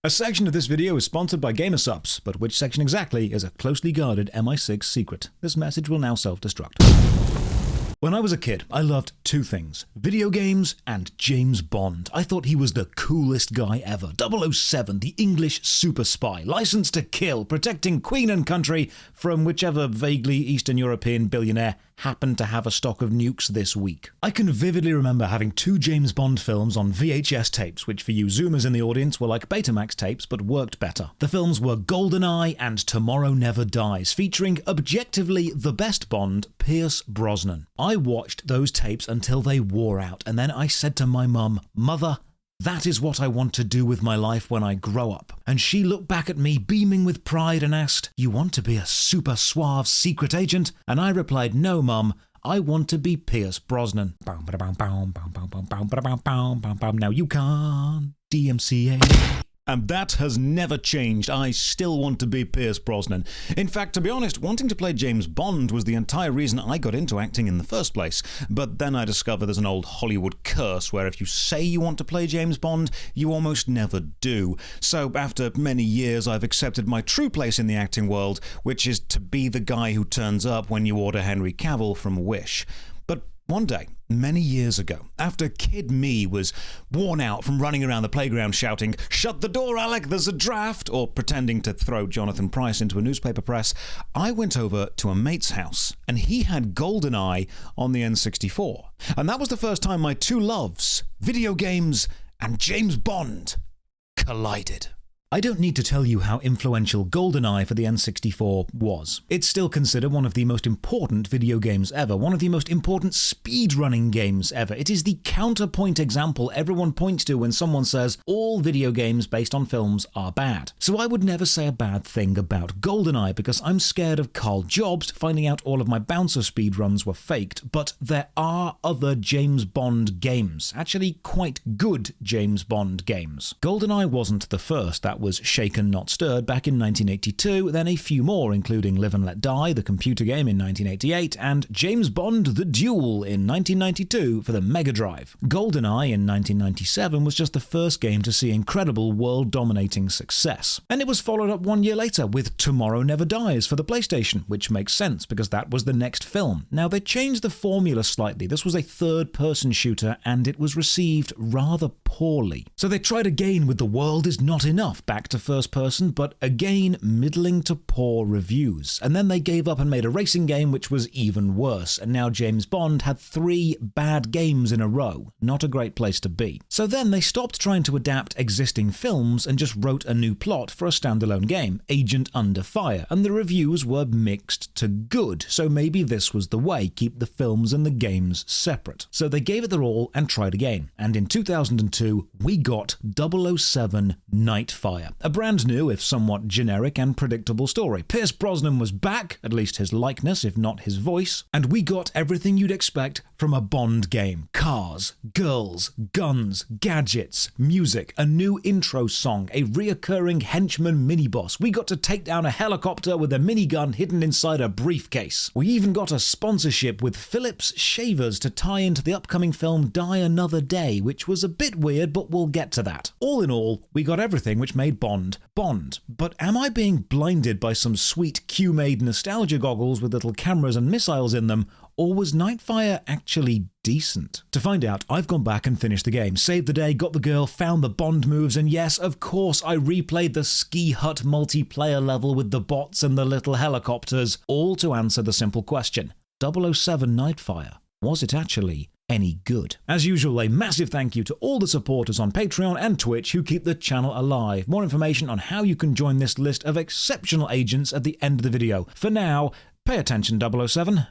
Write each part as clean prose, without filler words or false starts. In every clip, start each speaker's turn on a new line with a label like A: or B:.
A: A section of this video is sponsored by GamerSupps, but which section exactly is a closely guarded MI6 secret. This message will now self-destruct. When I was a kid, I loved two things: video games and James Bond. I thought he was the coolest guy ever. 007, the English super spy, licensed to kill, protecting Queen and country from whichever vaguely Eastern European billionaire happened to have a stock of nukes this week. I can vividly remember having two James Bond films on VHS tapes, which for you Zoomers in the audience were like Betamax tapes but worked better. The films were Goldeneye and Tomorrow Never Dies, featuring objectively the best Bond, Pierce Brosnan. I watched those tapes until they wore out, and then I said to my mum, "Mother, that is what I want to do with my life when I grow up." And she looked back at me beaming with pride and asked, "You want to be a super suave secret agent?" And I replied, "No, Mum, I want to be Pierce Brosnan." Now you can't DMCA. And that has never changed. I still want to be Pierce Brosnan. In fact, to be honest, wanting to play James Bond was the entire reason I got into acting in the first place. But then I discovered there's an old Hollywood curse where if you say you want to play James Bond, you almost never do. So after many years, I've accepted my true place in the acting world, which is to be the guy who turns up when you order Henry Cavill from Wish. But one day, many years ago, after kid me was worn out from running around the playground shouting, "Shut the door, Alec, there's a draft," or pretending to throw Jonathan Pryce into a newspaper press, I went over to a mate's house, and he had Goldeneye on the N64. And that was the first time my two loves, video games and James Bond, collided. I don't need to tell you how influential Goldeneye for the N64 was. It's still considered one of the most important video games ever, one of the most important speedrunning games ever. It is the counterpoint example everyone points to when someone says all video games based on films are bad. So I would never say a bad thing about Goldeneye because I'm scared of Carl Jobst finding out all of my bouncer speedruns were faked, but there are other James Bond games, actually quite good James Bond games. Goldeneye wasn't the first that was shaken not stirred back in 1982, then a few more including Live and Let Die, the computer game in 1988, and James Bond The Duel in 1992 for the Mega Drive. Goldeneye in 1997 was just the first game to see incredible world-dominating success. And it was followed up 1 year later with Tomorrow Never Dies for the PlayStation, which makes sense because that was the next film. Now they changed the formula slightly. This was a third-person shooter and it was received rather poorly. So they tried again with The World Is Not Enough, back to first person, but again middling to poor reviews. And then they gave up and made a racing game which was even worse, and now James Bond had 3 bad games in a row. Not a great place to be. So then they stopped trying to adapt existing films and just wrote a new plot for a standalone game, Agent Under Fire, and the reviews were mixed to good, so maybe this was the way, keep the films and the games separate. So they gave it their all and tried again, and in 2002 we got 007 Nightfire. A brand new, if somewhat generic and predictable story. Pierce Brosnan was back, at least his likeness, if not his voice, and we got everything you'd expect from a Bond game. Cars, girls, guns, gadgets, music, a new intro song, a reoccurring henchman mini-boss. We got to take down a helicopter with a minigun hidden inside a briefcase. We even got a sponsorship with Philips Shavers to tie into the upcoming film Die Another Day, which was a bit weird, but we'll get to that. All in all, we got everything which made Bond. But am I being blinded by some sweet Q-made nostalgia goggles with little cameras and missiles in them, or was Nightfire actually decent? To find out, I've gone back and finished the game, saved the day, got the girl, found the Bond moves, and yes, of course, I replayed the ski hut multiplayer level with the bots and the little helicopters, all to answer the simple question: 007 Nightfire, was it actually any good? As usual, a massive thank you to all the supporters on Patreon and Twitch who keep the channel alive. More information on how you can join this list of exceptional agents at the end of the video. For now, pay attention 007.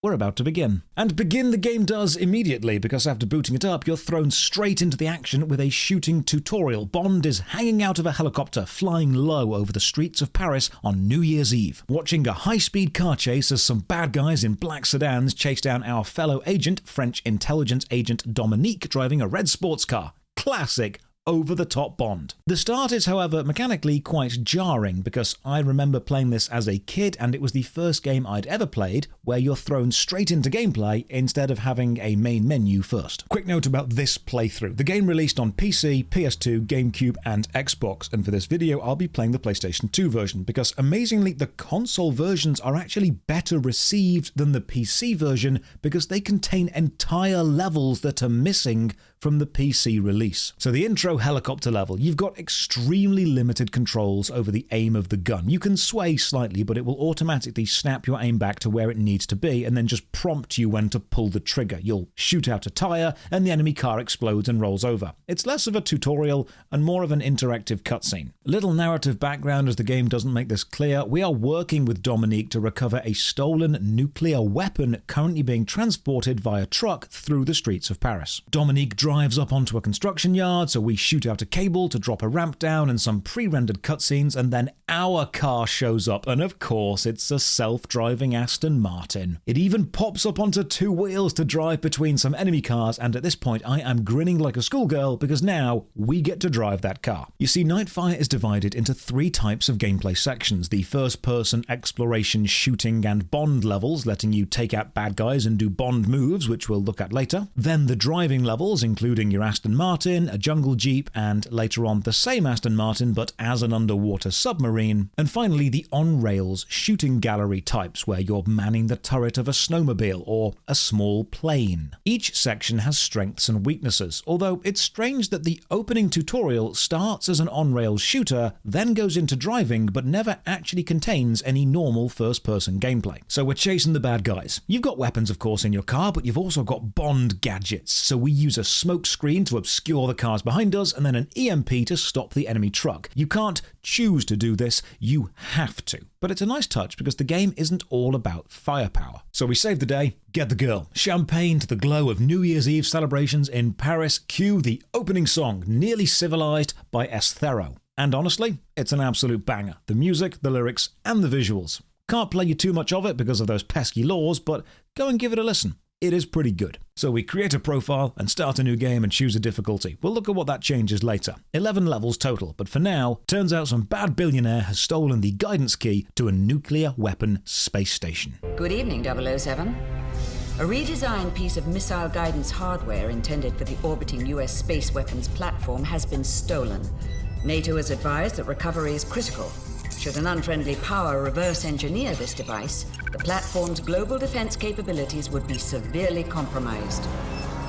A: We're about to begin. And begin the game does immediately, because after booting it up, you're thrown straight into the action with a shooting tutorial. Bond is hanging out of a helicopter, flying low over the streets of Paris on New Year's Eve, watching a high-speed car chase as some bad guys in black sedans chase down our fellow agent, French intelligence agent Dominique, driving a red sports car. Classic over-the-top Bond. The start is, however, mechanically quite jarring, because I remember playing this as a kid, and it was the first game I'd ever played where you're thrown straight into gameplay instead of having a main menu first. Quick note about this playthrough. The game released on PC, PS2, GameCube, and Xbox, and for this video I'll be playing the PlayStation 2 version, because amazingly the console versions are actually better received than the PC version, because they contain entire levels that are missing from the PC release. So the intro helicopter level, you've got extremely limited controls over the aim of the gun. You can sway slightly, but it will automatically snap your aim back to where it needs to be and then just prompt you when to pull the trigger. You'll shoot out a tire and the enemy car explodes and rolls over. It's less of a tutorial and more of an interactive cutscene. Little narrative background, as the game doesn't make this clear. We are working with Dominique to recover a stolen nuclear weapon currently being transported via truck through the streets of Paris. Dominique drives up onto a construction yard, so we shoot out a cable to drop a ramp down and some pre-rendered cutscenes, and then our car shows up, and of course it's a self-driving Aston Martin. It even pops up onto two wheels to drive between some enemy cars, and at this point I am grinning like a schoolgirl because now we get to drive that car. You see, Nightfire is divided into three types of gameplay sections: the first-person exploration, shooting, and Bond levels, letting you take out bad guys and do Bond moves, which we'll look at later. Then the driving levels, including your Aston Martin, a jungle jeep, and later on the same Aston Martin but as an underwater submarine. And finally the on-rails shooting gallery types, where you're manning the turret of a snowmobile or a small plane. Each section has strengths and weaknesses, although it's strange that the opening tutorial starts as an on-rails shooter, then goes into driving, but never actually contains any normal first-person gameplay. So we're chasing the bad guys. You've got weapons, of course, in your car, but you've also got Bond gadgets. So we use a smoke screen to obscure the cars behind us, and then an EMP to stop the enemy truck. You can't choose to do this, you have to. But it's a nice touch because the game isn't all about firepower. So we save the day, get the girl, champagne to the glow of New Year's Eve celebrations in Paris, cue the opening song, Nearly Civilized by Esthero. And honestly, it's an absolute banger. The music, the lyrics, and the visuals. Can't play you too much of it because of those pesky laws, but go and give it a listen. It is pretty good. So we create a profile and start a new game and choose a difficulty. We'll look at what that changes later. 11 levels total, but for now, turns out some bad billionaire has stolen the guidance key to a nuclear weapon space station.
B: Good evening, 007. A redesigned piece of missile guidance hardware intended for the orbiting US space weapons platform has been stolen. NATO has advised that recovery is critical. Should an unfriendly power reverse engineer this device, the platform's global defense capabilities would be severely compromised.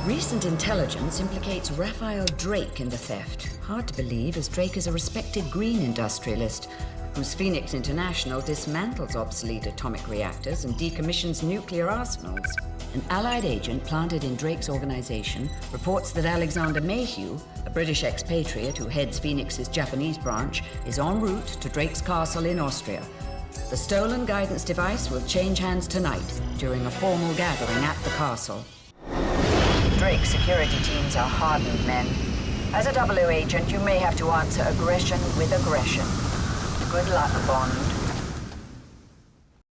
B: Recent intelligence implicates Raphael Drake in the theft. Hard to believe, as Drake is a respected green industrialist whose Phoenix International dismantles obsolete atomic reactors and decommissions nuclear arsenals. An Allied agent planted in Drake's organization reports that Alexander Mayhew, a British expatriate who heads Phoenix's Japanese branch, is en route to Drake's castle in Austria. The stolen guidance device will change hands tonight during a formal gathering at the castle. Drake's security teams are hardened men. As a double O agent, you may have to answer aggression with aggression. Good luck, Bond.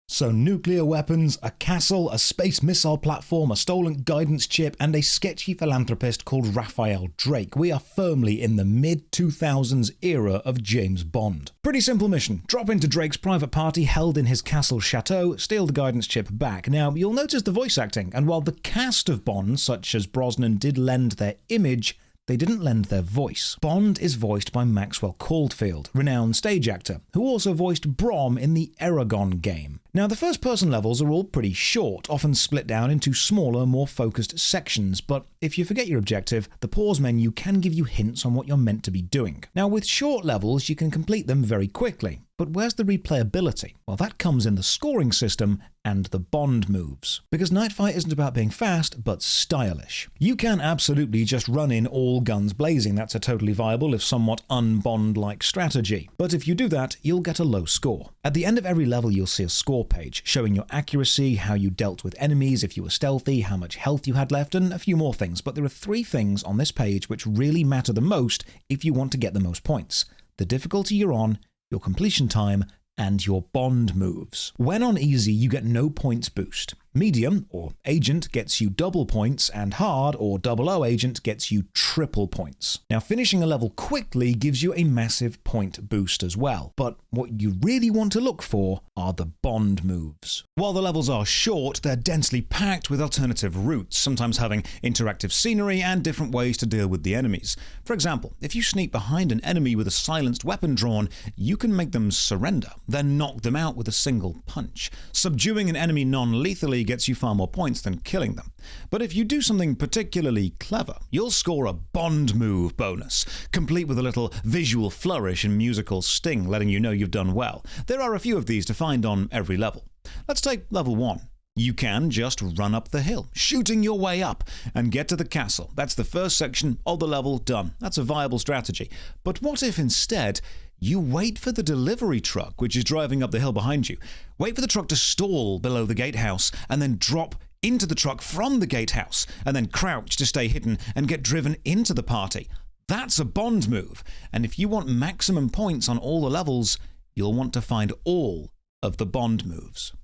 A: So nuclear weapons, a castle, a space missile platform, a stolen guidance chip, and a sketchy philanthropist called Raphael Drake. We are firmly in the mid-2000s era of James Bond. Pretty simple mission. Drop into Drake's private party held in his castle chateau, steal the guidance chip back. Now, you'll notice the voice acting, and while the cast of Bond, such as Brosnan, did lend their image, they didn't lend their voice. Bond is voiced by Maxwell Caulfield, renowned stage actor, who also voiced Brom in the Aragon game. Now, the first-person levels are all pretty short, often split down into smaller, more focused sections, but if you forget your objective, the pause menu can give you hints on what you're meant to be doing. Now, with short levels, you can complete them very quickly. But where's the replayability? Well, that comes in the scoring system and the Bond moves. Because Nightfire isn't about being fast, but stylish. You can absolutely just run in all guns blazing. That's a totally viable, if somewhat un-Bond-like strategy. But if you do that, you'll get a low score. At the end of every level, you'll see a score page, showing your accuracy, how you dealt with enemies, if you were stealthy, how much health you had left, and a few more things. But there are 3 things on this page which really matter the most if you want to get the most points. The difficulty you're on, your completion time, and your Bond moves. When on easy, you get no points boost. Medium, or Agent, gets you double points, and Hard, or 00 Agent, gets you triple points. Now, finishing a level quickly gives you a massive point boost as well, but what you really want to look for are the bond moves. While the levels are short, they're densely packed with alternative routes, sometimes having interactive scenery and different ways to deal with the enemies. For example, if you sneak behind an enemy with a silenced weapon drawn, you can make them surrender, then knock them out with a single punch. Subduing an enemy non-lethally gets you far more points than killing them. But if you do something particularly clever, you'll score a bond move bonus, complete with a little visual flourish and musical sting letting you know you've done well. There are a few of these to find on every level. Let's take level 1. You can just run up the hill, shooting your way up, and get to the castle. That's the first section of the level done. That's a viable strategy. But what if instead you wait for the delivery truck, which is driving up the hill behind you? Wait for the truck to stall below the gatehouse, and then drop into the truck from the gatehouse, and then crouch to stay hidden and get driven into the party. That's a bond move, and if you want maximum points on all the levels, you'll want to find all of the bond moves.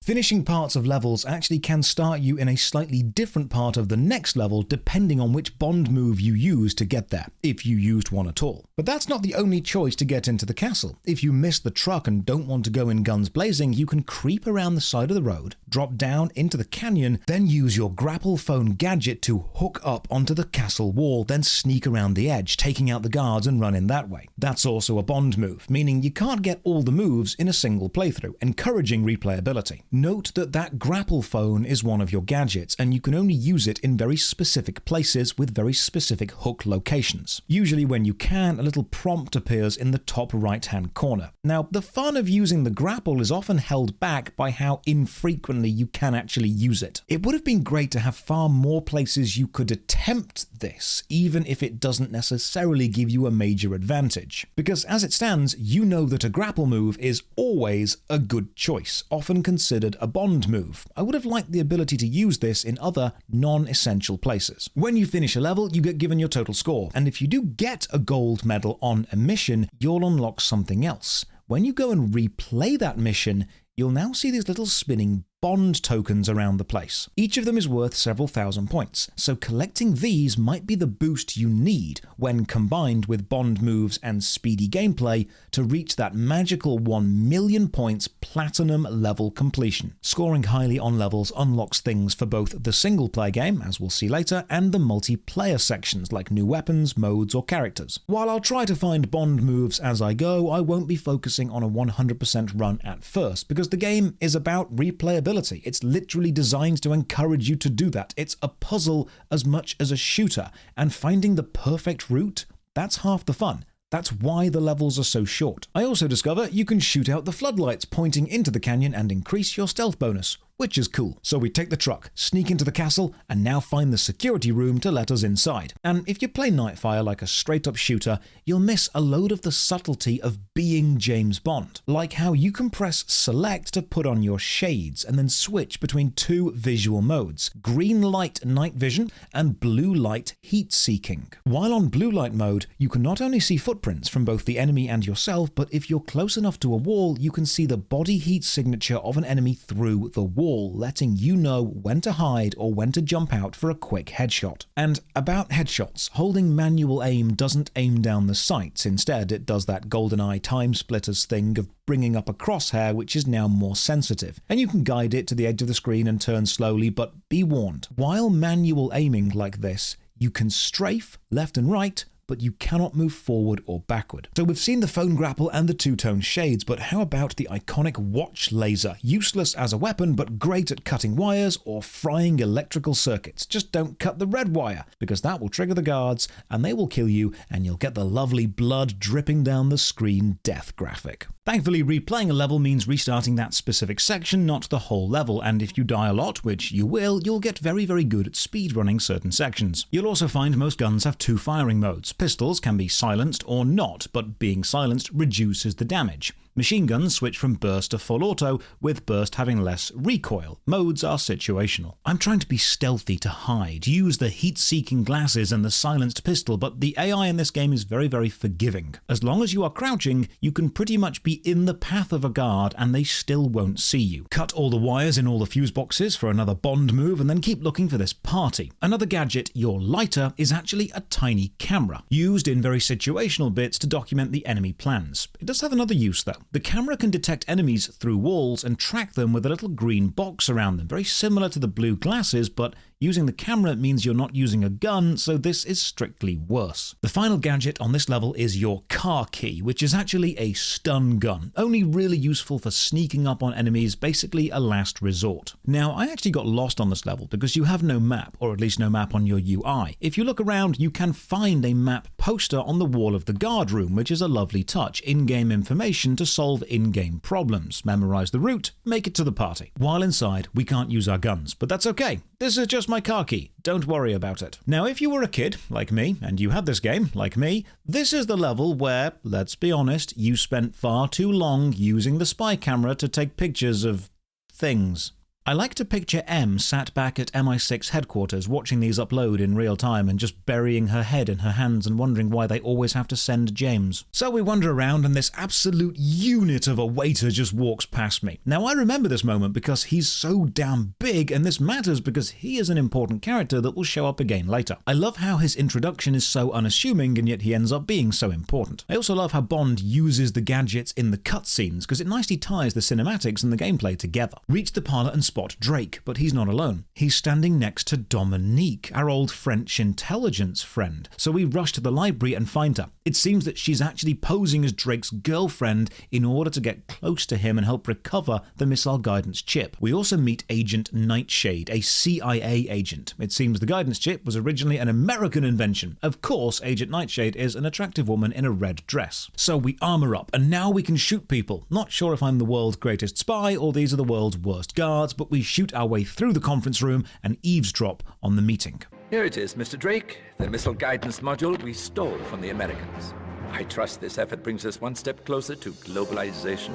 A: Finishing parts of levels actually can start you in a slightly different part of the next level depending on which bond move you use to get there, if you used one at all. But that's not the only choice to get into the castle. If you miss the truck and don't want to go in guns blazing, you can creep around the side of the road, drop down into the canyon, then use your grapple phone gadget to hook up onto the castle wall, then sneak around the edge, taking out the guards and run in that way. That's also a bond move, meaning you can't get all the moves in a single playthrough, encouraging replayability. Note that grapple phone is one of your gadgets, and you can only use it in very specific places with very specific hook locations. Usually when you can, a little prompt appears in the top right-hand corner. Now, the fun of using the grapple is often held back by how infrequently you can actually use it. It would have been great to have far more places you could attempt this, even if it doesn't necessarily give you a major advantage. Because as it stands, you know that a grapple move is always a good choice, often considered a bond move. I would have liked the ability to use this in other non-essential places. When you finish a level, you get given your total score, and if you do get a gold medal on a mission, you'll unlock something else. When you go and replay that mission, you'll now see these little spinning bond tokens around the place. Each of them is worth several thousand points, so collecting these might be the boost you need when combined with bond moves and speedy gameplay to reach that magical 1 million points platinum level completion. Scoring highly on levels unlocks things for both the single player game, as we'll see later, and the multiplayer sections like new weapons, modes, or characters. While I'll try to find bond moves as I go, I won't be focusing on a 100% run at first, because the game is about replayability. It's literally designed to encourage you to do that. It's a puzzle as much as a shooter, and finding the perfect route, that's half the fun. That's why the levels are so short. I also discover you can shoot out the floodlights pointing into the canyon and increase your stealth bonus, which is cool. So we take the truck, sneak into the castle, and now find the security room to let us inside. And if you play Nightfire like a straight-up shooter, you'll miss a load of the subtlety of being James Bond. Like how you can press select to put on your shades and then switch between two visual modes, green light night vision and blue light heat seeking. While on blue light mode, you can not only see footprints from both the enemy and yourself, but if you're close enough to a wall, you can see the body heat signature of an enemy through the wall, letting you know when to hide or when to jump out for a quick headshot. And about headshots, holding manual aim doesn't aim down the sights. Instead, it does that Goldeneye time splitters thing of bringing up a crosshair, which is now more sensitive. And you can guide it to the edge of the screen and turn slowly, but be warned, while manual aiming like this, you can strafe left and right, but you cannot move forward or backward. So we've seen the phone grapple and the two-tone shades, but how about the iconic watch laser? Useless as a weapon, but great at cutting wires or frying electrical circuits. Just don't cut the red wire, because that will trigger the guards, and they will kill you, and you'll get the lovely blood dripping down the screen death graphic. Thankfully, replaying a level means restarting that specific section, not the whole level, and if you die a lot, which you will, you'll get very, very good at speedrunning certain sections. You'll also find most guns have two firing modes. Pistols can be silenced or not, but being silenced reduces the damage. Machine guns switch from burst to full auto, with burst having less recoil. Modes are situational. I'm trying to be stealthy to hide, use the heat-seeking glasses and the silenced pistol, but the AI in this game is very forgiving. As long as you are crouching, you can pretty much be in the path of a guard and they still won't see you. Cut all the wires in all the fuse boxes for another Bond move and then keep looking for this party. Another gadget, your lighter, is actually a tiny camera, used in very situational bits to document the enemy plans. It does have another use though. The camera can detect enemies through walls and track them with a little green box around them, very similar to the blue glasses, but using the camera means you're not using a gun, so this is strictly worse. The final gadget on this level is your car key, which is actually a stun gun, only really useful for sneaking up on enemies, basically a last resort. Now, I actually got lost on this level because you have no map, or at least no map on your UI. If you look around, you can find a map poster on the wall of the guard room, which is a lovely touch, in-game information to solve in-game problems. Memorize the route, make it to the party. While inside, we can't use our guns, but that's okay. This is just my car key. Don't worry about it. Now, if you were a kid, like me, and you had this game, like me, this is the level where, let's be honest, you spent far too long using the spy camera to take pictures of things. I like to picture M sat back at MI6 headquarters watching these upload in real time and just burying her head in her hands and wondering why they always have to send James. So we wander around and this absolute unit of a waiter just walks past me. Now I remember this moment because he's so damn big, and this matters because he is an important character that will show up again later. I love how his introduction is so unassuming and yet he ends up being so important. I also love how Bond uses the gadgets in the cutscenes because it nicely ties the cinematics and the gameplay together. Reach the parlor and spot Drake, but he's not alone. He's standing next to Dominique, our old French intelligence friend. So we rush to the library and find her. It seems that she's actually posing as Drake's girlfriend in order to get close to him and help recover the missile guidance chip. We also meet Agent Nightshade, a CIA agent. It seems the guidance chip was originally an American invention. Of course, Agent Nightshade is an attractive woman in a red dress. So we armor up, and now we can shoot people. Not sure if I'm the world's greatest spy or these are the world's worst guards, but we shoot our way through the conference room and eavesdrop on the meeting.
C: Here it is, Mr. Drake, the missile guidance module we stole from the Americans. I trust this effort brings us one step closer to globalization.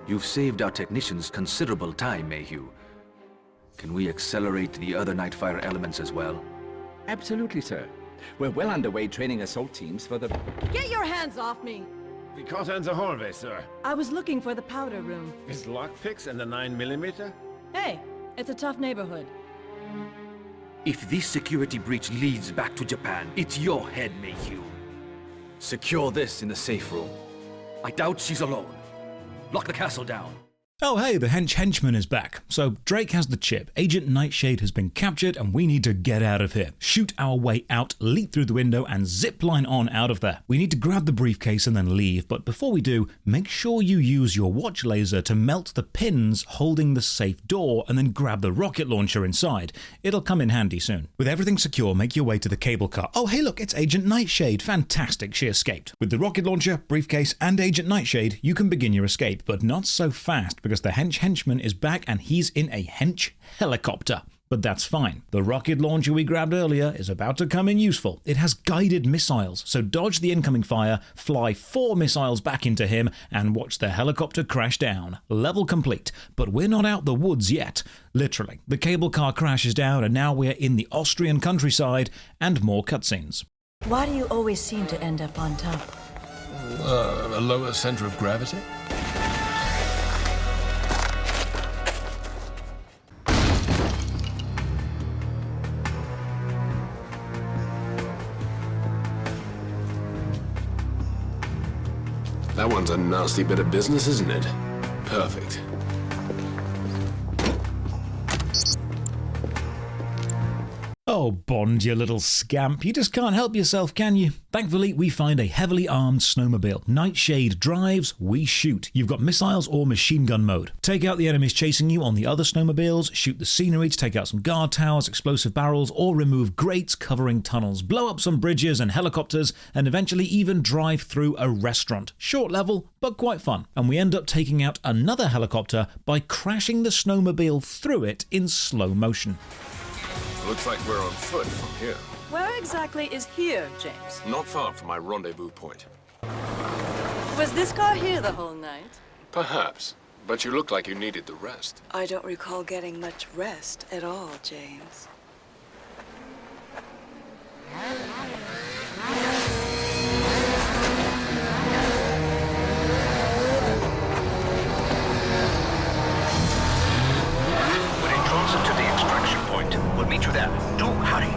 D: You've saved our technicians considerable time, Mayhew. Can we accelerate the other Nightfire elements as well?
C: Absolutely, sir. We're well underway training assault teams for the...
E: Get your hands off me!
F: We caught her in the hallway, sir.
E: I was looking for the powder room.
F: With lockpicks and a 9mm?
E: Hey, it's a tough neighborhood.
D: If this security breach leads back to Japan, it's your head, Mayhew. Secure this in the safe room. I doubt she's alone. Lock the castle down.
A: Oh hey, the henchman is back. So Drake has the chip, Agent Nightshade has been captured, and we need to get out of here. Shoot our way out, leap through the window, and zipline on out of there. We need to grab the briefcase and then leave, but before we do, make sure you use your watch laser to melt the pins holding the safe door and then grab the rocket launcher inside. It'll come in handy soon. With everything secure, make your way to the cable car. Oh hey look, it's Agent Nightshade. Fantastic, she escaped. With the rocket launcher, briefcase, and Agent Nightshade, you can begin your escape, but not so fast because the henchman is back and he's in a hench helicopter. But that's fine. The rocket launcher we grabbed earlier is about to come in useful. It has guided missiles, so dodge the incoming fire, fly 4 missiles back into him, and watch the helicopter crash down. Level complete. But we're not out the woods yet. Literally. The cable car crashes down and now we're in the Austrian countryside and more cutscenes.
G: Why do you always seem to end up on top?
H: A lower center of gravity?
I: That one's a nasty bit of business, isn't it? Perfect.
A: Oh, Bond, you little scamp. You just can't help yourself, can you? Thankfully, we find a heavily armed snowmobile. Nightshade drives, we shoot. You've got missiles or machine gun mode. Take out the enemies chasing you on the other snowmobiles, shoot the scenery to take out some guard towers, explosive barrels, or remove grates covering tunnels, blow up some bridges and helicopters, and eventually even drive through a restaurant. Short level, but quite fun. And we end up taking out another helicopter by crashing the snowmobile through it in slow motion.
I: Looks like we're on foot from here.
E: Where exactly is here, James?
I: Not far from my rendezvous point.
G: Was this car here the whole night?
I: Perhaps. But you look like you needed the rest.
G: I don't recall getting much rest at all, James.
J: We're in transit to the extraction point. We'll meet you there. Do hurry.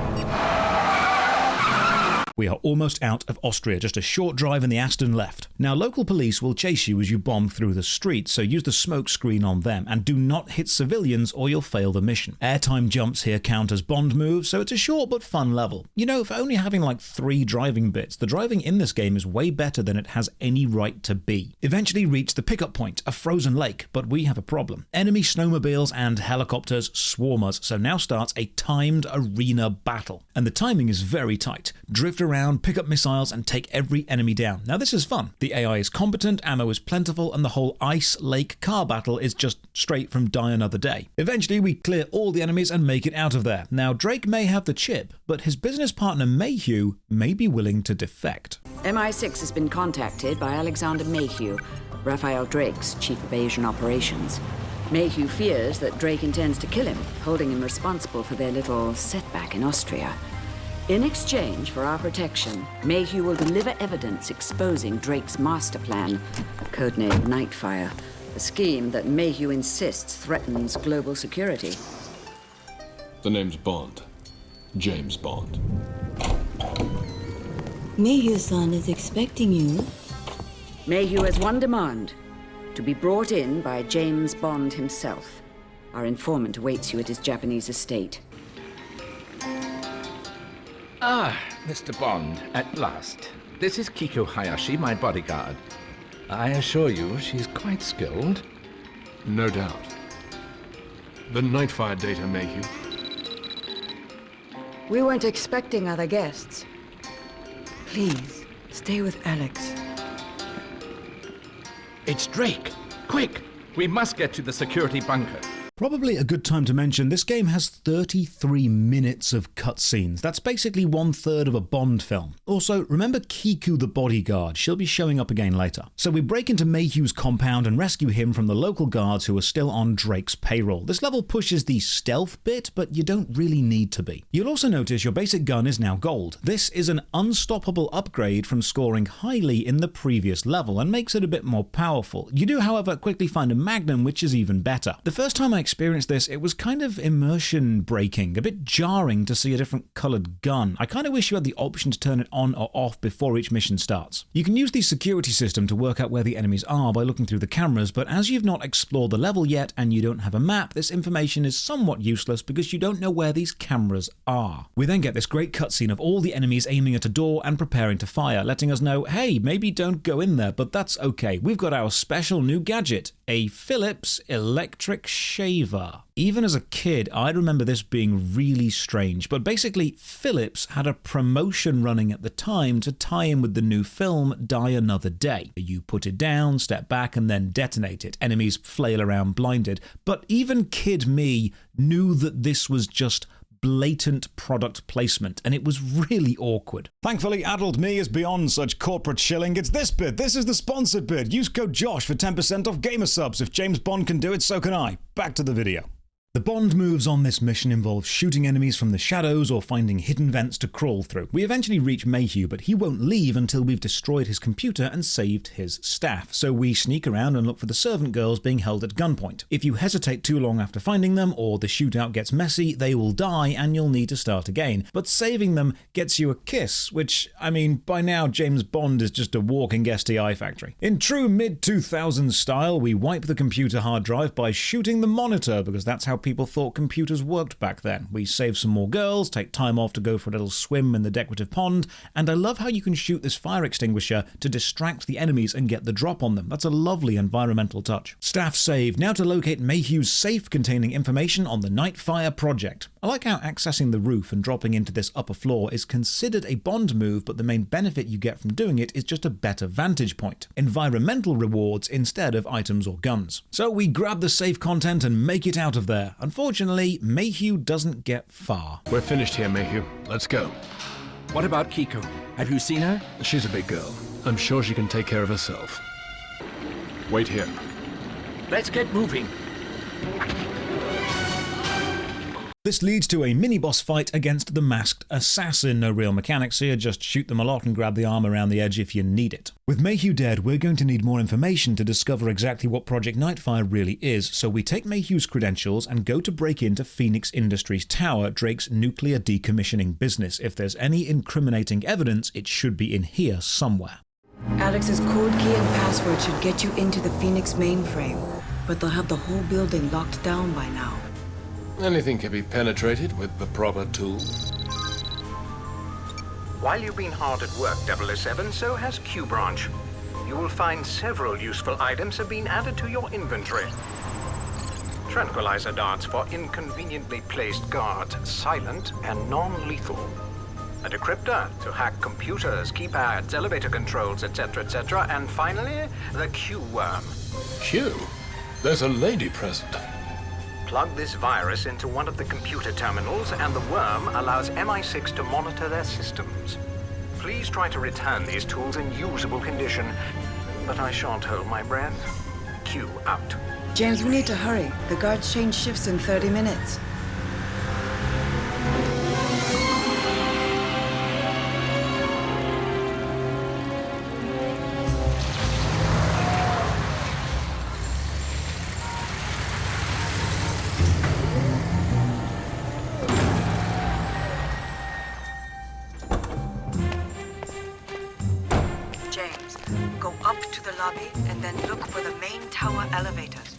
A: We are almost out of Austria, just a short drive and the Aston left. Now, local police will chase you as you bomb through the streets, so use the smoke screen on them, and do not hit civilians or you'll fail the mission. Airtime jumps here count as Bond moves, so it's a short but fun level. You know, for only having like 3 driving bits, the driving in this game is way better than it has any right to be. Eventually reach the pickup point, a frozen lake, but we have a problem. Enemy snowmobiles and helicopters swarm us, so now starts a timed arena battle. And the timing is very tight. Drift around, pick up missiles, and take every enemy down. Now this is fun. The AI is competent, ammo is plentiful, and the whole ice lake car battle is just straight from Die Another Day. Eventually we clear all the enemies and make it out of there. Now Drake may have the chip, but his business partner Mayhew may be willing to defect.
B: MI6 has been contacted by Alexander Mayhew, Raphael Drake's chief of Asian operations. Mayhew fears that Drake intends to kill him, holding him responsible for their little setback in Austria. In exchange for our protection, Mayhew will deliver evidence exposing Drake's master plan, codenamed Nightfire, a scheme that Mayhew insists threatens global security.
I: The name's Bond. James Bond.
G: Mayhew-san is expecting you.
B: Mayhew has one demand: to be brought in by James Bond himself. Our informant awaits you at his Japanese estate.
C: Ah, Mr. Bond, at last. This is Kiko Hayashi, my bodyguard. I assure you, she's quite skilled.
I: No doubt. The Nightfire data, Mayhew.
G: We weren't expecting other guests. Please, stay with Alex.
C: It's Drake! Quick! We must get to the security bunker.
A: Probably a good time to mention this game has 33 minutes of cutscenes. That's basically 1/3 of a Bond film. Also, remember Kiku the bodyguard. She'll be showing up again later. So we break into Mayhew's compound and rescue him from the local guards who are still on Drake's payroll. This level pushes the stealth bit, but you don't really need to be. You'll also notice your basic gun is now gold. This is an unstoppable upgrade from scoring highly in the previous level and makes it a bit more powerful. You do, however, quickly find a magnum, which is even better. The first time I experienced this, it was kind of immersion breaking, a bit jarring to see a different coloured gun. I kind of wish you had the option to turn it on or off before each mission starts. You can use the security system to work out where the enemies are by looking through the cameras, but as you've not explored the level yet and you don't have a map, this information is somewhat useless because you don't know where these cameras are. We then get this great cutscene of all the enemies aiming at a door and preparing to fire, letting us know, hey, maybe don't go in there, but that's okay. We've got our special new gadget, a Philips electric shaver. Even as a kid, I remember this being really strange, but basically Philips had a promotion running at the time to tie in with the new film Die Another Day. You put it down, step back, and then detonate it. Enemies flail around blinded, but even kid me knew that this was just blatant product placement, and it was really awkward. Thankfully, adult me is beyond such corporate shilling. It's this bit. This is the sponsored bit. Use code JOSH for 10% off gamer subs. If James Bond can do it, so can I. Back to the video. The Bond moves on this mission involve shooting enemies from the shadows or finding hidden vents to crawl through. We eventually reach Mayhew, but he won't leave until we've destroyed his computer and saved his staff. So we sneak around and look for the servant girls being held at gunpoint. If you hesitate too long after finding them, or the shootout gets messy, they will die and you'll need to start again. But saving them gets you a kiss, which, I mean, by now James Bond is just a walking STI factory. In true mid-2000s style, we wipe the computer hard drive by shooting the monitor, because that's how people thought computers worked back then. We save some more girls, take time off to go for a little swim in the decorative pond, and I love how you can shoot this fire extinguisher to distract the enemies and get the drop on them. That's a lovely environmental touch. Staff saved. Now to locate Mayhew's safe containing information on the Nightfire project. I like how accessing the roof and dropping into this upper floor is considered a Bond move, but the main benefit you get from doing it is just a better vantage point. Environmental rewards instead of items or guns. So we grab the safe content and make it out of there. Unfortunately, Mayhew doesn't get far.
I: We're finished here, Mayhew. Let's go.
C: What about Kiko? Have you seen her?
I: She's a big girl. I'm sure she can take care of herself. Wait here.
J: Let's get moving.
A: This leads to a mini-boss fight against the masked assassin. No real mechanics here, just shoot them a lot and grab the arm around the edge if you need it. With Mayhew dead, we're going to need more information to discover exactly what Project Nightfire really is, so we take Mayhew's credentials and go to break into Phoenix Industries Tower, Drake's nuclear decommissioning business. If there's any incriminating evidence, it should be in here somewhere.
G: Alex's code key and password should get you into the Phoenix mainframe, but they'll have the whole building locked down by now.
I: Anything can be penetrated with the proper tools.
J: While you've been hard at work, 007, so has Q Branch. You will find several useful items have been added to your inventory. Tranquilizer darts for inconveniently placed guards, silent and non-lethal. A decryptor to hack computers, keypads, elevator controls, etc., etc. And finally, the Q-worm.
I: Q? There's a lady present.
J: Plug this virus into one of the computer terminals, and the worm allows MI6 to monitor their systems. Please try to return these tools in usable condition, but I shan't hold my breath. Q out.
G: James, we need to hurry. The guards change shifts in 30 minutes. And then look for the main tower elevators.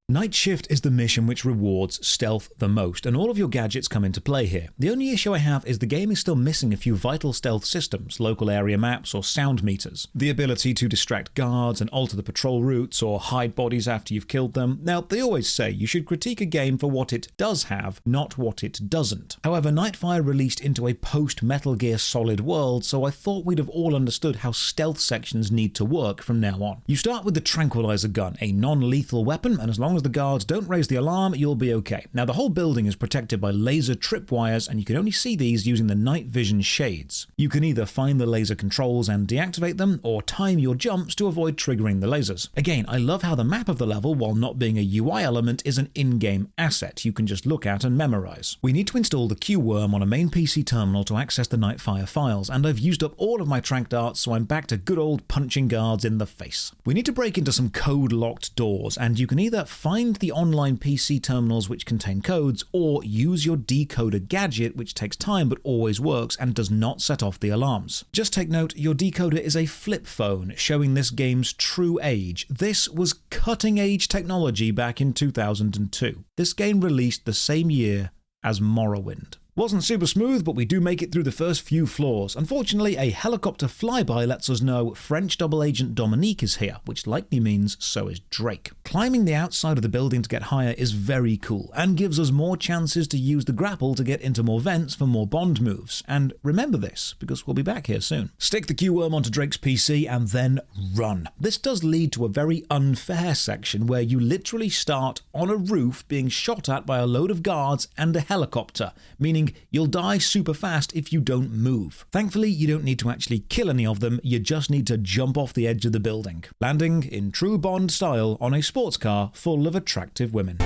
A: Night Shift is the mission which rewards stealth the most, and all of your gadgets come into play here. The only issue I have is the game is still missing a few vital stealth systems, local area maps or sound meters. The ability to distract guards and alter the patrol routes or hide bodies after you've killed them. Now, they always say you should critique a game for what it does have, not what it doesn't. However, Nightfire released into a post-Metal Gear Solid world, so I thought we'd have all understood how stealth sections need to work from now on. You start with the Tranquilizer gun, a non-lethal weapon, and as long as the guards don't raise the alarm, you'll be okay. Now, the whole building is protected by laser tripwires, and you can only see these using the night vision shades. You can either find the laser controls and deactivate them, or time your jumps to avoid triggering the lasers. Again, I love how the map of the level, while not being a UI element, is an in-game asset you can just look at and memorize. We need to install the Q-worm on a main PC terminal to access the Nightfire files, and I've used up all of my tranq darts, so I'm back to good old punching guards in the face. We need to break into some code-locked doors, and you can either find the online PC terminals which contain codes, or use your decoder gadget, which takes time but always works and does not set off the alarms. Just take note, your decoder is a flip phone, showing this game's true age. This was cutting-edge technology back in 2002. This game released the same year as Morrowind. Wasn't super smooth, but we do make it through the first few floors. Unfortunately, a helicopter flyby lets us know French double agent Dominique is here, which likely means so is Drake. Climbing the outside of the building to get higher is very cool, and gives us more chances to use the grapple to get into more vents for more Bond moves. And remember this, because we'll be back here soon. Stick the Q-worm onto Drake's PC and then run. This does lead to a very unfair section where you literally start on a roof being shot at by a load of guards and a helicopter, meaning you'll die super fast if you don't move. Thankfully, you don't need to actually kill any of them, you just need to jump off the edge of the building, landing in true Bond style on a sports car full of attractive women.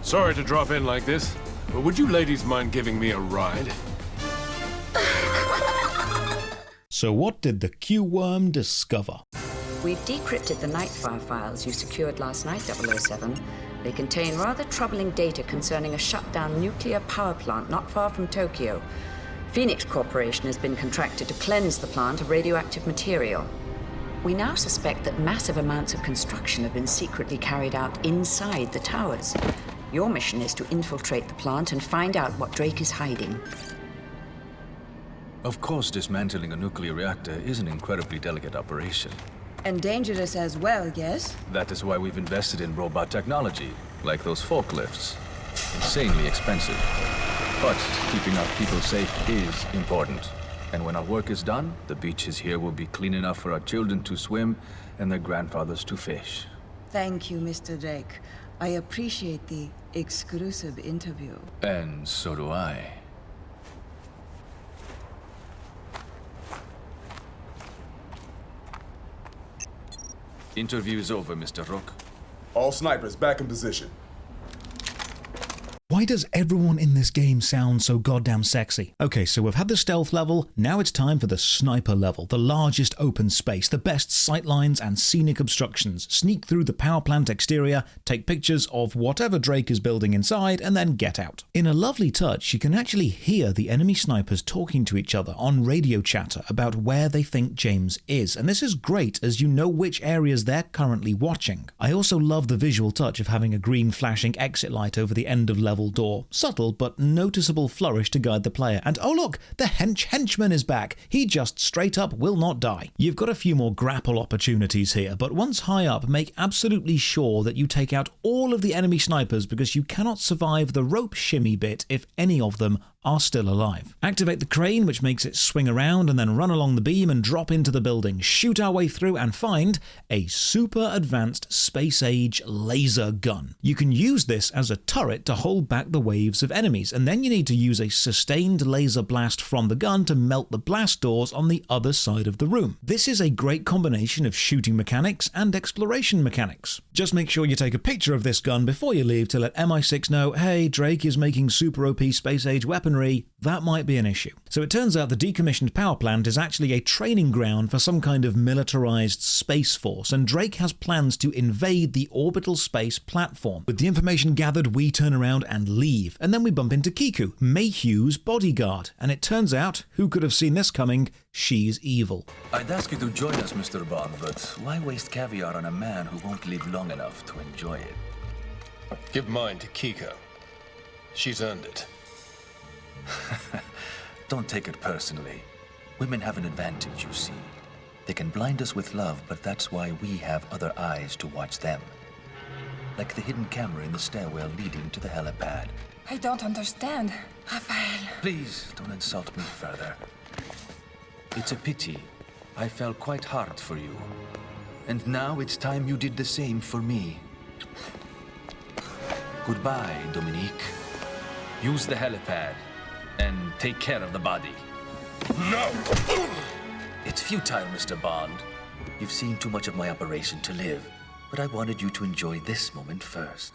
I: Sorry to drop in like this, but would you ladies mind giving me a ride?
A: So what did the Q-worm discover?
B: We've decrypted the Nightfire files you secured last night, 007. They contain rather troubling data concerning a shut-down nuclear power plant not far from Tokyo. Phoenix Corporation has been contracted to cleanse the plant of radioactive material. We now suspect that massive amounts of construction have been secretly carried out inside the towers. Your mission is to infiltrate the plant and find out what Drake is hiding.
D: Of course, dismantling a nuclear reactor is an incredibly delicate operation.
G: And dangerous as well, yes?
D: That is why we've invested in robot technology, like those forklifts. Insanely expensive. But keeping our people safe is important. And when our work is done, the beaches here will be clean enough for our children to swim and their grandfathers to fish.
G: Thank you, Mr. Drake. I appreciate the exclusive interview.
D: And so do I. Interview is over, Mr. Rook.
K: All snipers back in position.
A: Why does everyone in this game sound so goddamn sexy? Okay, so we've had the stealth level, now it's time for the sniper level, the largest open space, the best sightlines and scenic obstructions. Sneak through the power plant exterior, take pictures of whatever Drake is building inside, and then get out. In a lovely touch, you can actually hear the enemy snipers talking to each other on radio chatter about where they think James is, and this is great as you know which areas they're currently watching. I also love the visual touch of having a green flashing exit light over the end of level door. Subtle but noticeable flourish to guide the player. And oh look, the henchman is back. He just straight up will not die. You've got a few more grapple opportunities here, but once high up, make absolutely sure that you take out all of the enemy snipers because you cannot survive the rope shimmy bit if any of them are still alive. Activate the crane, which makes it swing around and then run along the beam and drop into the building, shoot our way through and find a super advanced space-age laser gun. You can use this as a turret to hold back the waves of enemies, and then you need to use a sustained laser blast from the gun to melt the blast doors on the other side of the room. This is a great combination of shooting mechanics and exploration mechanics. Just make sure you take a picture of this gun before you leave to let MI6 know, hey, Drake is making super OP space-age weaponry. That might be an issue. So it turns out the decommissioned power plant is actually a training ground for some kind of militarized space force, and Drake has plans to invade the orbital space platform. With the information gathered, we turn around and leave, and then we bump into Kiku, Mayhew's bodyguard, and it turns out, who could have seen this coming, she's evil.
L: I'd ask you to join us, Mr. Bond, but why waste caviar on a man who won't live long enough to enjoy it?
H: Give mine to Kiko. She's earned it.
L: Don't take it personally. Women have an advantage, you see. They can blind us with love, but that's why we have other eyes to watch them. Like the hidden camera in the stairwell leading to the helipad.
M: I don't understand, Rafael.
L: Please, don't insult me further. It's a pity. I fell quite hard for you. And now it's time you did the same for me. Goodbye, Dominique. Use the helipad. And take care of the body.
H: No!
L: It's futile, Mr. Bond. You've seen too much of my operation to live, but I wanted you to enjoy this moment first.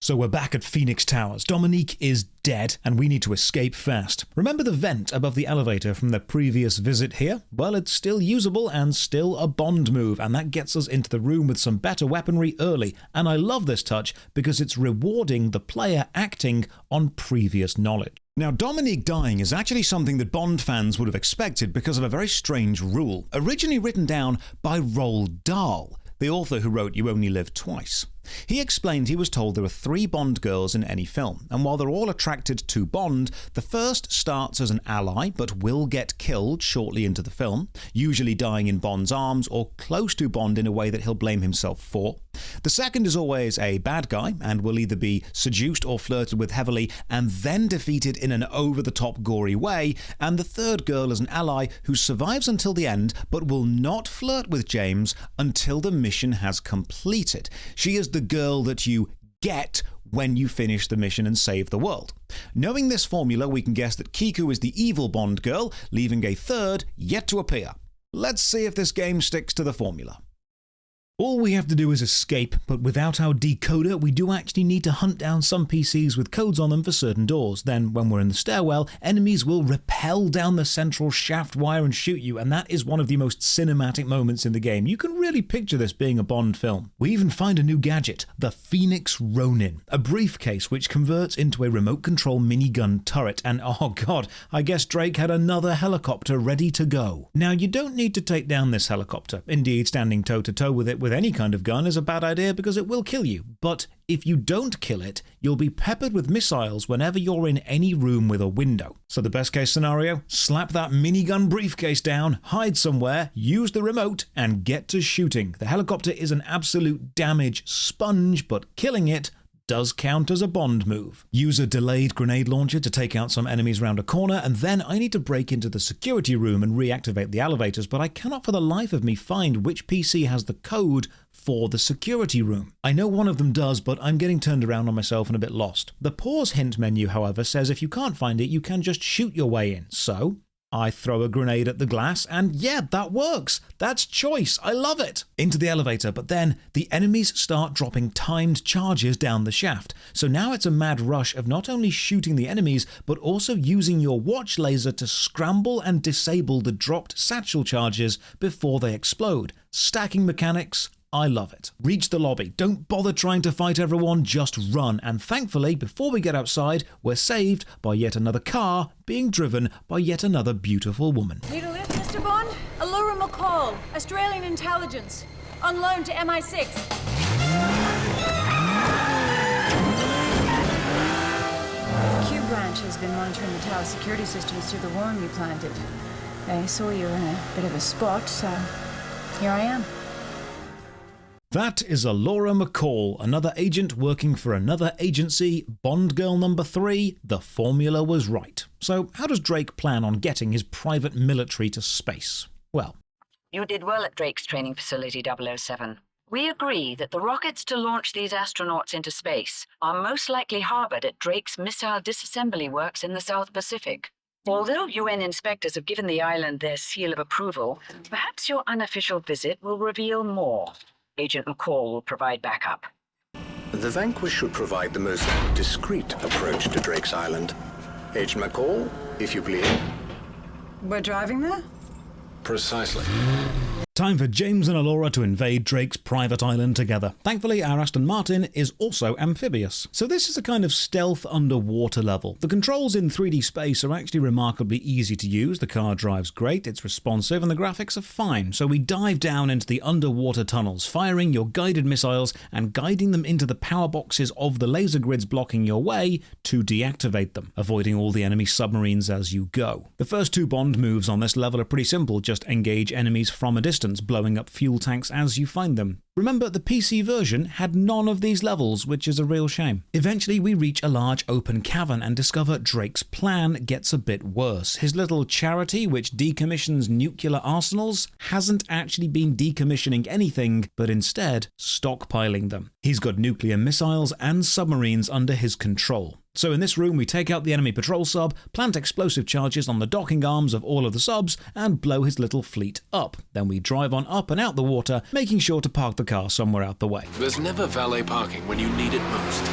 A: So we're back at Phoenix Towers. Dominique is dead, and we need to escape fast. Remember the vent above the elevator from the previous visit here? Well, it's still usable and still a Bond move, and that gets us into the room with some better weaponry early. And I love this touch because it's rewarding the player acting on previous knowledge. Now, Dominique dying is actually something that Bond fans would have expected because of a very strange rule, originally written down by Roald Dahl, the author who wrote You Only Live Twice. He explained he was told there are 3 Bond girls in any film, and while they're all attracted to Bond, the first starts as an ally but will get killed shortly into the film, usually dying in Bond's arms or close to Bond in a way that he'll blame himself for. The second is always a bad guy and will either be seduced or flirted with heavily and then defeated in an over-the-top gory way, and the third girl is an ally who survives until the end but will not flirt with James until the mission has completed. She is the girl that you get when you finish the mission and save the world. Knowing this formula, we can guess that Kiku is the evil Bond girl, leaving a third yet to appear. Let's see if this game sticks to the formula. All we have to do is escape, but without our decoder, we do actually need to hunt down some PCs with codes on them for certain doors. Then, when we're in the stairwell, enemies will rappel down the central shaft wire and shoot you, and that is one of the most cinematic moments in the game. You can really picture this being a Bond film. We even find a new gadget, the Phoenix Ronin, a briefcase which converts into a remote control minigun turret, and oh god, I guess Drake had another helicopter ready to go. Now, you don't need to take down this helicopter. Indeed, standing toe-to-toe with it with any kind of gun is a bad idea because it will kill you. But if you don't kill it, you'll be peppered with missiles whenever you're in any room with a window. So the best case scenario, slap that minigun briefcase down, hide somewhere, use the remote, and get to shooting. The helicopter is an absolute damage sponge, but killing it does count as a Bond move. Use a delayed grenade launcher to take out some enemies around a corner, and then I need to break into the security room and reactivate the elevators, but I cannot for the life of me find which PC has the code for the security room. I know one of them does, but I'm getting turned around on myself and a bit lost. The pause hint menu, however, says if you can't find it, you can just shoot your way in. So I throw a grenade at the glass, and yeah, that works. That's choice. I love it. Into the elevator, but then the enemies start dropping timed charges down the shaft. So now it's a mad rush of not only shooting the enemies, but also using your watch laser to scramble and disable the dropped satchel charges before they explode. Stacking mechanics. I love it. Reach the lobby. Don't bother trying to fight everyone, just run. And thankfully, before we get outside, we're saved by yet another car being driven by yet another beautiful woman.
E: Need a lift, Mr. Bond? Allura McCall, Australian intelligence. On loan to MI6.
N: Q branch has been monitoring the tower security systems through the worm you planted. They saw you in a bit of a spot, so here I am.
A: That is Allura McCall, another agent working for another agency. Bond girl number 3, the formula was right. So how does Drake plan on getting his private military to space? Well,
B: you did well at Drake's training facility 007. We agree that the rockets to launch these astronauts into space are most likely harbored at Drake's missile disassembly works in the South Pacific. Although UN inspectors have given the island their seal of approval, perhaps your unofficial visit will reveal more. Agent McCall will provide backup.
J: The Vanquish should provide the most discreet approach to Drake's Island. Agent McCall, if you please.
N: We're driving there?
J: Precisely.
A: time for James and Allura to invade Drake's private island together. Thankfully, our Aston Martin is also amphibious. So this is a kind of stealth underwater level. The controls in 3D space are actually remarkably easy to use. The car drives great, it's responsive, and the graphics are fine. So we dive down into the underwater tunnels, firing your guided missiles and guiding them into the power boxes of the laser grids blocking your way to deactivate them, avoiding all the enemy submarines as you go. The first two Bond moves on this level are pretty simple. Just engage enemies from a distance, blowing up fuel tanks as you find them. Remember, the PC version had none of these levels, which is a real shame. Eventually, we reach a large open cavern and discover Drake's plan gets a bit worse. His little charity, which decommissions nuclear arsenals, hasn't actually been decommissioning anything, but instead stockpiling them. He's got nuclear missiles and submarines under his control. So in this room, we take out the enemy patrol sub, plant explosive charges on the docking arms of all of the subs, and blow his little fleet up. Then we drive on up and out the water, making sure to park the car somewhere out the way.
I: There's never valet parking when you need it most.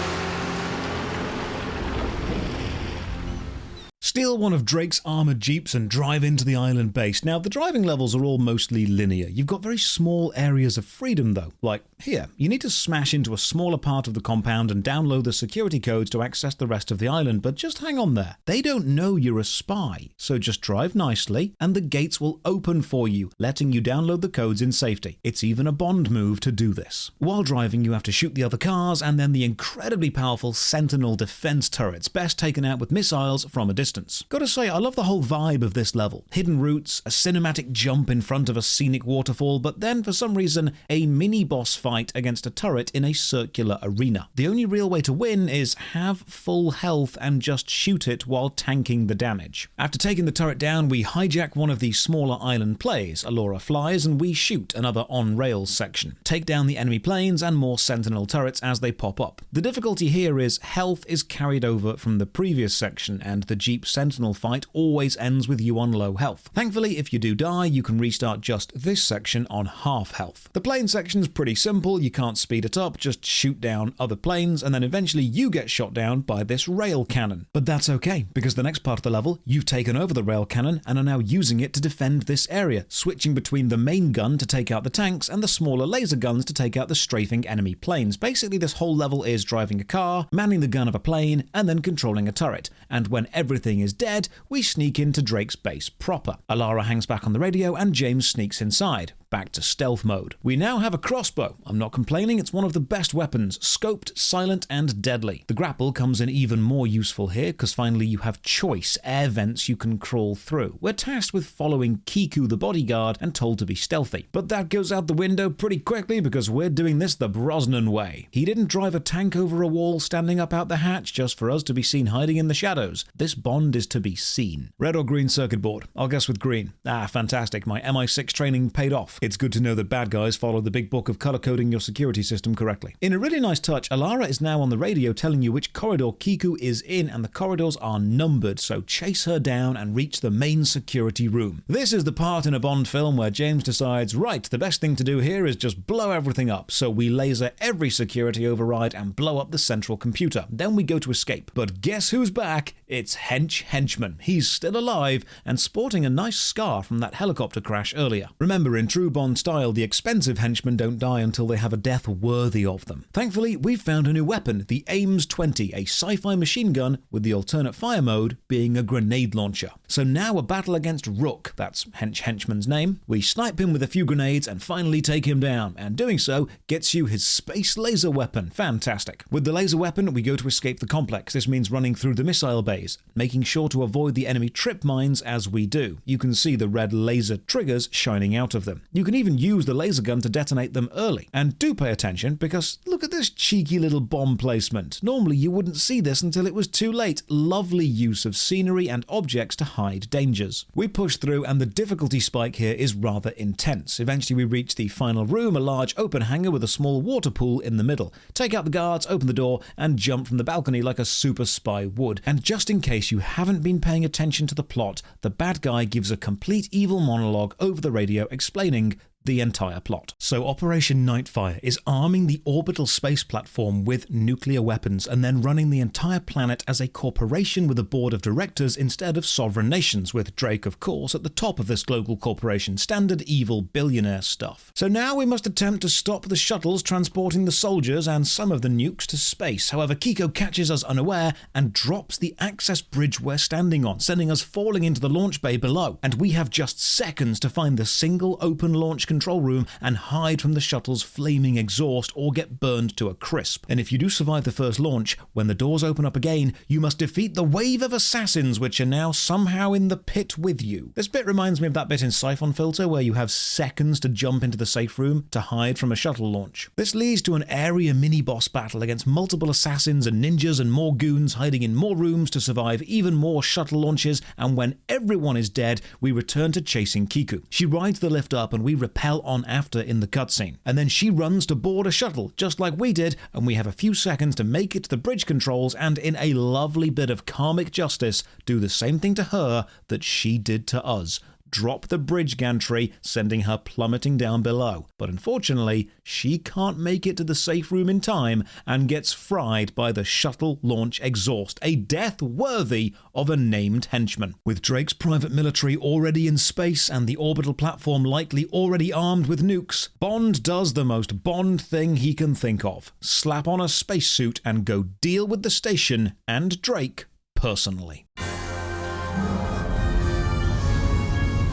A: Steal one of Drake's armoured jeeps and drive into the island base. Now, the driving levels are all mostly linear. You've got very small areas of freedom, though. Like here, you need to smash into a smaller part of the compound and download the security codes to access the rest of the island, but just hang on there. They don't know you're a spy, so just drive nicely and the gates will open for you, letting you download the codes in safety. It's even a Bond move to do this. While driving, you have to shoot the other cars and then the incredibly powerful Sentinel defense turrets, best taken out with missiles from a distance. Gotta say, I love the whole vibe of this level. Hidden routes, a cinematic jump in front of a scenic waterfall, but then for some reason a mini-boss fight against a turret in a circular arena. The only real way to win is have full health and just shoot it while tanking the damage. After taking the turret down, we hijack one of the smaller island planes. Allura flies and we shoot another on-rails section. Take down the enemy planes and more Sentinel turrets as they pop up. The difficulty here is health is carried over from the previous section and the Jeep Sentinel fight always ends with you on low health. Thankfully, if you do die, you can restart just this section on half health. The plane section's pretty simple. You can't speed it up, just shoot down other planes, and then eventually you get shot down by this rail cannon. But that's okay, because the next part of the level, you've taken over the rail cannon and are now using it to defend this area, switching between the main gun to take out the tanks and the smaller laser guns to take out the strafing enemy planes. Basically, this whole level is driving a car, manning the gun of a plane, and then controlling a turret. And when everything is dead, we sneak into Drake's base proper. Allura hangs back on the radio and James sneaks inside. back to stealth mode. We now have a crossbow. I'm not complaining, it's one of the best weapons, scoped, silent, and deadly. The grapple comes in even more useful here, because finally you have choice, air vents you can crawl through. We're tasked with following Kiku the bodyguard and told to be stealthy. But that goes out the window pretty quickly because we're doing this the Brosnan way. He didn't drive a tank over a wall standing up out the hatch just for us to be seen hiding in the shadows. This Bond is to be seen. Red or green circuit board? I'll guess with green. Ah, fantastic. My MI6 training paid off. It's good to know that bad guys follow the big book of color coding your security system correctly. In a really nice touch, Alara is now on the radio telling you which corridor Kiku is in, and the corridors are numbered, so chase her down and reach the main security room. This is the part in a Bond film where James decides, right, the best thing to do here is just blow everything up, so we laser every security override and blow up the central computer. Then we go to escape. But guess who's back? It's Henchman. He's still alive and sporting a nice scar from that helicopter crash earlier. Remember, in true Bond style, the expensive henchmen don't die until they have a death worthy of them. Thankfully, we've found a new weapon, the Ames 20, a sci-fi machine gun with the alternate fire mode being a grenade launcher. So now a battle against Rook, that's Henchman's name. We snipe him with a few grenades and finally take him down, and doing so gets you his space laser weapon. Fantastic. With the laser weapon, we go to escape the complex. This means running through the missile bays, making sure to avoid the enemy trip mines as we do. You can see the red laser triggers shining out of them. You can even use the laser gun to detonate them early. And do pay attention, because look at this cheeky little bomb placement. Normally you wouldn't see this until it was too late. Lovely use of scenery and objects to hide dangers. We push through, and the difficulty spike here is rather intense. Eventually we reach the final room, a large open hangar with a small water pool in the middle. Take out the guards, open the door, and jump from the balcony like a super spy would. And just in case you haven't been paying attention to the plot, the bad guy gives a complete evil monologue over the radio explaining the entire plot. So Operation Nightfire is arming the orbital space platform with nuclear weapons and then running the entire planet as a corporation with a board of directors instead of sovereign nations, with Drake, of course, at the top of this global corporation. Standard evil billionaire stuff. So now we must attempt to stop the shuttles transporting the soldiers and some of the nukes to space. However, Kiko catches us unaware and drops the access bridge we're standing on, sending us falling into the launch bay below. And we have just seconds to find the single open launch control room and hide from the shuttle's flaming exhaust or get burned to a crisp. And if you do survive the first launch, when the doors open up again, you must defeat the wave of assassins which are now somehow in the pit with you. This bit reminds me of that bit in Siphon Filter where you have seconds to jump into the safe room to hide from a shuttle launch. This leads to an area mini-boss battle against multiple assassins and ninjas and more goons hiding in more rooms to survive even more shuttle launches, and when everyone is dead, we return to chasing Kiku. She rides the lift up and we repel on after in the cutscene. And then she runs to board a shuttle, just like we did, and we have a few seconds to make it to the bridge controls and, in a lovely bit of karmic justice, do the same thing to her that she did to us. Drop the bridge gantry, sending her plummeting down below. But unfortunately, she can't make it to the safe room in time and gets fried by the shuttle launch exhaust, a death worthy of a named henchman. With Drake's private military already in space and the orbital platform likely already armed with nukes, Bond does the most Bond thing he can think of. Slap on a spacesuit and go deal with the station and Drake personally.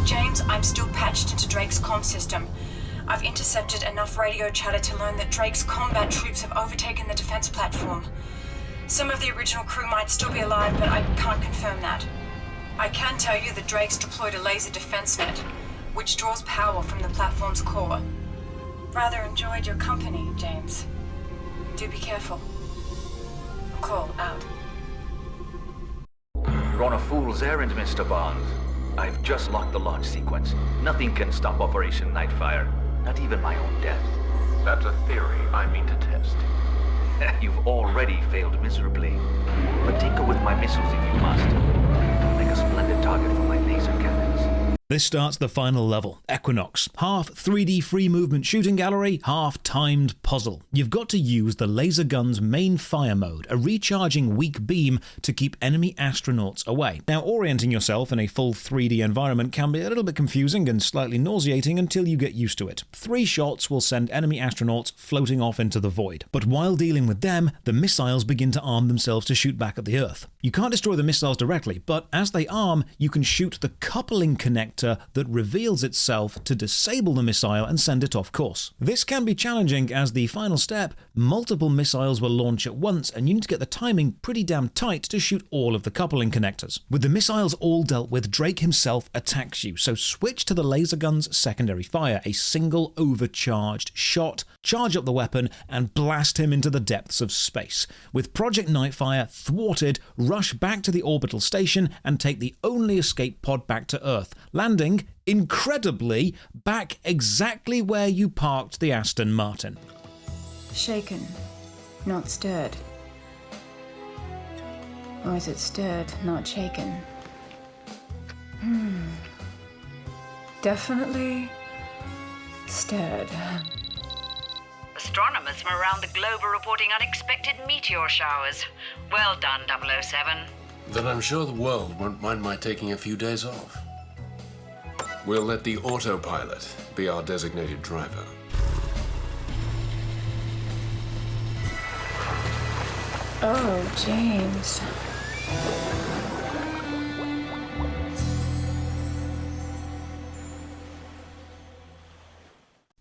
N: James, I'm still patched into Drake's comm system. I've intercepted enough radio chatter to learn that Drake's combat troops have overtaken the defense platform. Some of the original crew might still be alive, but I can't confirm that. I can tell you that Drake's deployed a laser defense net, which draws power from the platform's core. Rather enjoyed your company, James. Do be careful. Call out.
L: You're on a fool's errand, Mr. Bond. I've just locked the launch sequence. Nothing can stop Operation Nightfire, not even my own death.
J: That's a theory I mean to test.
L: You've already failed miserably. But tinker with my missiles if you must. Make a splendid target for my laser cannons.
A: This starts the final level, Equinox. Half 3D free movement shooting gallery, half timed puzzle. You've got to use the laser gun's main fire mode, a recharging weak beam to keep enemy astronauts away. Now, orienting yourself in a full 3D environment can be a little bit confusing and slightly nauseating until you get used to it. 3 shots will send enemy astronauts floating off into the void. But while dealing with them, the missiles begin to arm themselves to shoot back at the Earth. You can't destroy the missiles directly, but as they arm, you can shoot the coupling connector that reveals itself to disable the missile and send it off course. This can be challenging as the final step, multiple missiles will launch at once and you need to get the timing pretty damn tight to shoot all of the coupling connectors. With the missiles all dealt with, Drake himself attacks you, so switch to the laser gun's secondary fire, a single overcharged shot, charge up the weapon and blast him into the depths of space. With Project Nightfire thwarted, rush back to the orbital station and take the only escape pod back to Earth, landing, incredibly, back exactly where you parked the Aston Martin.
M: Shaken, not stirred. Or is it stirred, not shaken? Definitely stirred.
B: Astronomers from around the globe are reporting unexpected meteor showers. Well done, 007.
I: Then I'm sure the world won't mind my taking a few days off. We'll let the autopilot be our designated driver.
M: Oh, James.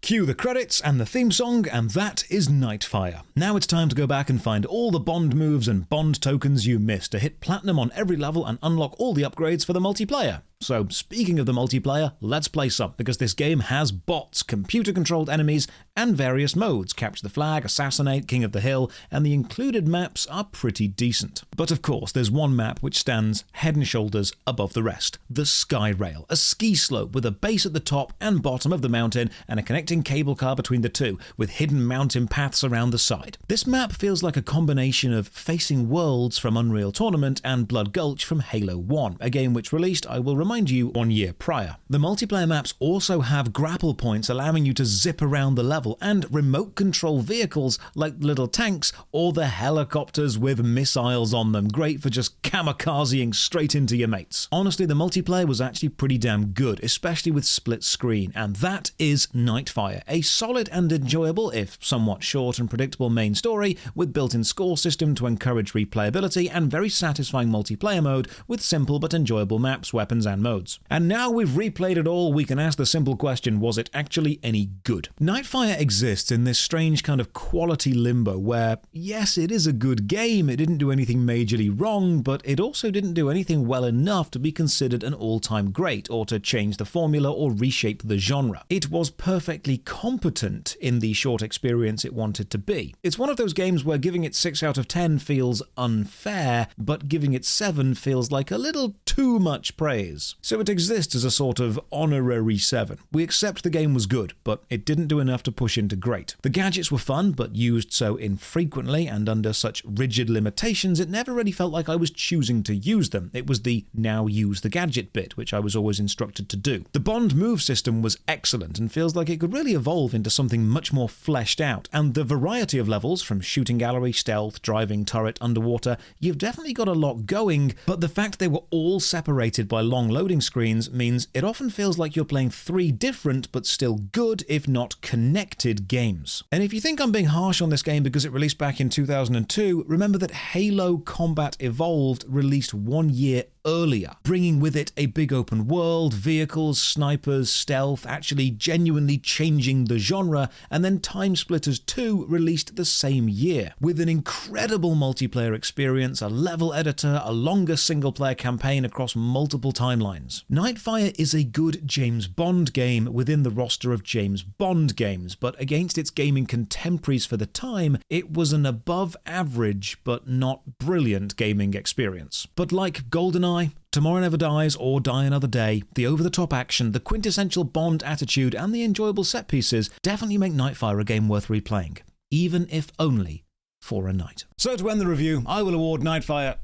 A: Cue the credits and the theme song, and that is Nightfire. Now it's time to go back and find all the Bond moves and Bond tokens you missed to hit platinum on every level and unlock all the upgrades for the multiplayer. So, speaking of the multiplayer, let's play some, because this game has bots, computer-controlled enemies, and various modes. Capture the Flag, Assassinate, King of the Hill, and the included maps are pretty decent. But of course, there's one map which stands head and shoulders above the rest. The Sky Rail, a ski slope with a base at the top and bottom of the mountain, and a connecting cable car between the two, with hidden mountain paths around the side. This map feels like a combination of Facing Worlds from Unreal Tournament and Blood Gulch from Halo 1, a game which released, I will remind you, 1 year prior. The multiplayer maps also have grapple points allowing you to zip around the level, and remote control vehicles like little tanks or the helicopters with missiles on them, great for just kamikazing straight into your mates. Honestly, the multiplayer was actually pretty damn good, especially with split screen, and that is Nightfire, a solid and enjoyable, if somewhat short and predictable main story with built-in score system to encourage replayability and very satisfying multiplayer mode with simple but enjoyable maps, weapons and modes. And now we've replayed it all, we can ask the simple question, was it actually any good? Nightfire exists in this strange kind of quality limbo where, yes, it is a good game, it didn't do anything majorly wrong, but it also didn't do anything well enough to be considered an all-time great or to change the formula or reshape the genre. It was perfectly competent in the short experience it wanted to be. It's one of those games where giving it 6 out of 10 feels unfair, but giving it 7 feels like a little too much praise. So it exists as a sort of honorary 7. We accept the game was good, but it didn't do enough to push into great. The gadgets were fun, but used so infrequently and under such rigid limitations, it never really felt like I was choosing to use them. It was the now use the gadget bit, which I was always instructed to do. The Bond move system was excellent and feels like it could really evolve into something much more fleshed out, and the variety of levels, from shooting gallery, stealth, driving turret, underwater, you've definitely got a lot going, but the fact they were all separated by long loading screens means it often feels like you're playing 3 different but still good, if not connected, games. And if you think I'm being harsh on this game because it released back in 2002, remember that Halo Combat Evolved released 1 year earlier, bringing with it a big open world, vehicles, snipers, stealth, actually genuinely changing the genre, and then Time Splitters 2 released the same year, with an incredible multiplayer experience, a level editor, a longer single-player campaign across multiple timelines. Nightfire is a good James Bond game within the roster of James Bond games, but against its gaming contemporaries for the time, it was an above-average but not brilliant gaming experience. But like Goldeneye, Tomorrow Never Dies, or Die Another Day, the over-the-top action, the quintessential Bond attitude, and the enjoyable set pieces definitely make Nightfire a game worth replaying, even if only for a night. So to end the review, I will award Nightfire...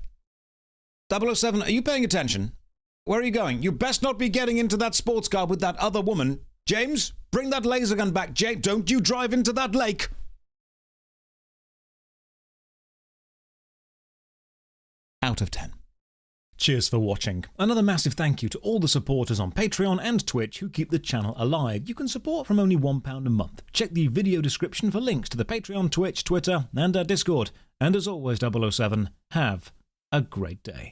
A: 007, are you paying attention? Where are you going? You best not be getting into that sports car with that other woman. James, bring that laser gun back. James, don't you drive into that lake. Out of 10. Cheers for watching. Another massive thank you to all the supporters on Patreon and Twitch who keep the channel alive. You can support from only £1 a month. Check the video description for links to the Patreon, Twitch, Twitter, and our Discord. And as always, 007, have a great day.